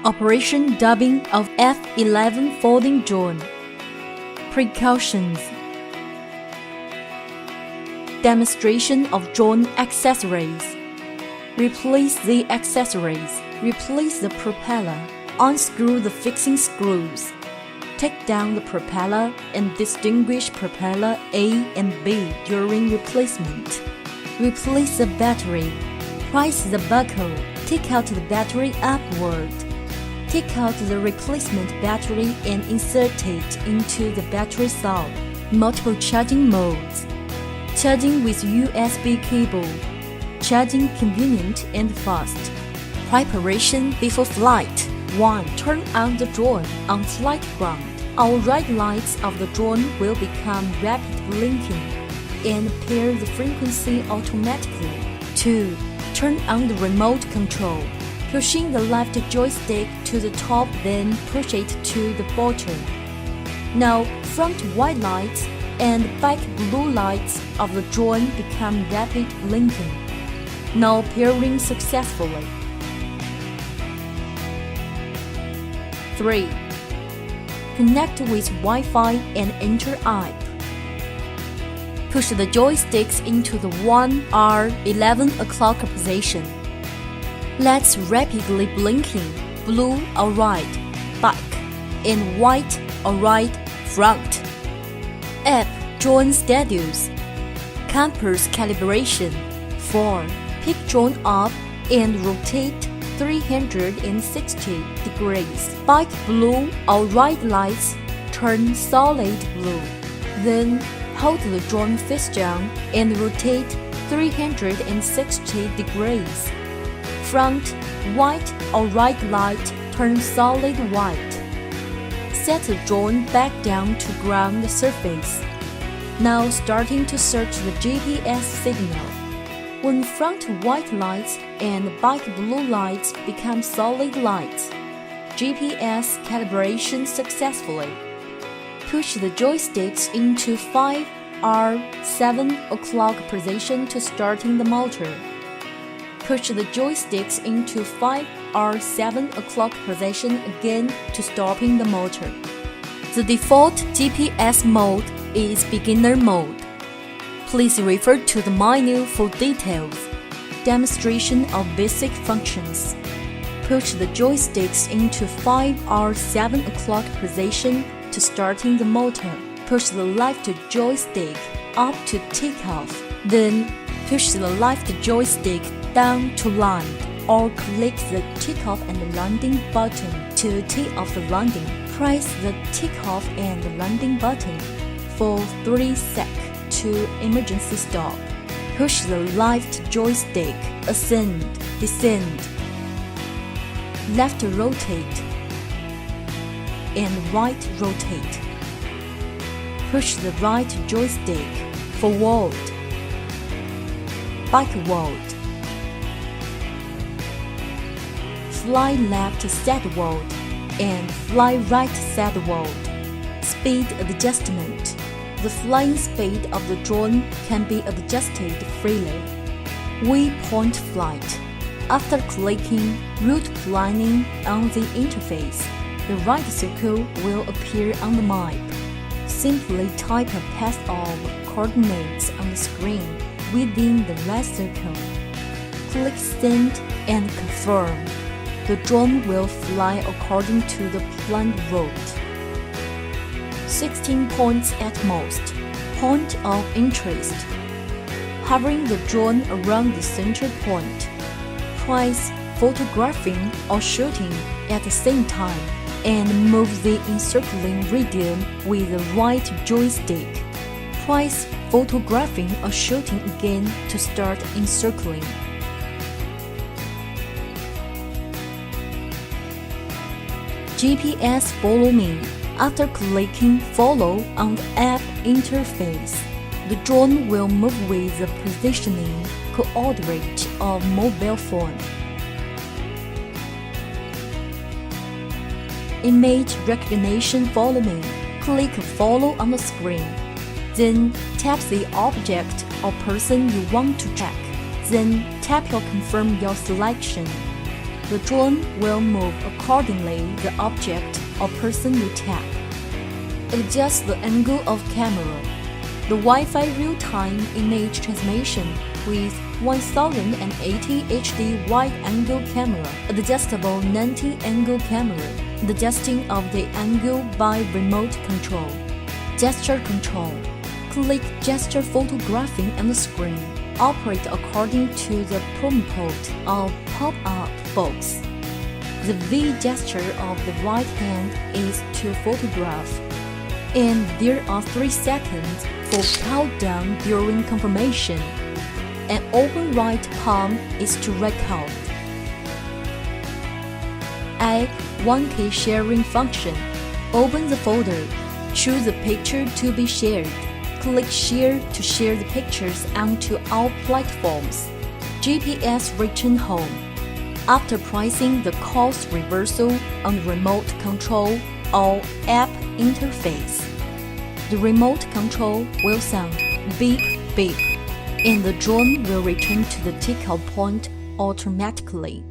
Operation dubbing of F11 folding drone. Precautions. Demonstration of drone accessories. Replace the accessories. Replace the propeller. Unscrew the fixing screws. Take down the propeller and distinguish propeller A and B during replacement. Replace the battery. Prise the buckle. Take out the battery upward. Take out the replacement battery and insert it into the battery cell. Multiple charging modes. Charging with USB cable. Charging convenient and fast. Preparation before flight. 1. Turn on the drone on flight ground. Our red lights of the drone will become rapid blinking and pair the frequency automatically. 2. Turn on the remote control. Pushing the left joystick to the top, then push it to the bottom. Now, front white lights and back blue lights of the drone become rapid blinking. Now pairing successfully. 3. Connect with Wi-Fi and enter app. Push the joysticks into the 1 hour 11 o'clock position. Let's rapidly blinking, blue or right, back, and white or right, front. App drone status. Compass calibration. 4. Pick drone up and rotate 360 degrees. Back blue or right lights turn solid blue. Then hold the drone face down and rotate 360 degrees. Front white or right light turn solid white. Set the drone back down to ground surface. Now starting to search the GPS signal. When front white lights and back blue lights become solid lights, GPS calibration successfully. Push the joysticks into 5 or 7 o'clock position to starting the motor. Push the joysticks into 5 or 7 o'clock position again to stopping the motor. The default GPS mode is beginner mode. Please refer to the menu for details. Demonstration of basic functions. Push the joysticks into 5 or 7 o'clock position to starting the motor. Push the left joystick up to takeoff. Then push the left joystick down to land, or click the takeoff and landing button to take off the landing. Press the takeoff and landing button for 3 seconds to emergency stop. Push the left joystick, ascend, descend, left rotate, and right rotate. Push the right joystick, forward, backward. Fly left sideward and fly right sideward. Speed adjustment. The flying speed of the drone can be adjusted freely. Waypoint flight. After clicking route planning on the interface, the right circle will appear on the map. Simply type a path of coordinates on the screen within the right circle. Click send and confirm. The drone will fly according to the planned route. 16 points at most. Point of interest. Hovering the drone around the center point. Twice photographing or shooting at the same time, and move the encircling radian with the right joystick. Twice photographing or shooting again to start encircling. GPS follow me. After clicking follow on the app interface, the drone will move with the positioning coordinate of mobile phone. Image recognition follow me. Click follow on the screen. Then tap the object or person you want to track. Then tap or confirm your selection. The drone will move accordingly the object or person you tap. Adjust the angle of camera. The Wi-Fi real-time image transmission with 1080 HD wide-angle camera, adjustable 90-angle camera, adjusting of the angle by remote control. Gesture control. Click gesture photographing on the screen. Operate according to the prompt or pop-up box. The V gesture of the right hand is to photograph, and there are 3 seconds for countdown during confirmation. An open right palm is to record. A 1K sharing function. Open the folder. Choose the picture to be shared. Click Share to share the pictures onto all platforms. GPS return home. After pressing the course reversal on the remote control or app interface, the remote control will sound beep beep, and the drone will return to the takeoff point automatically.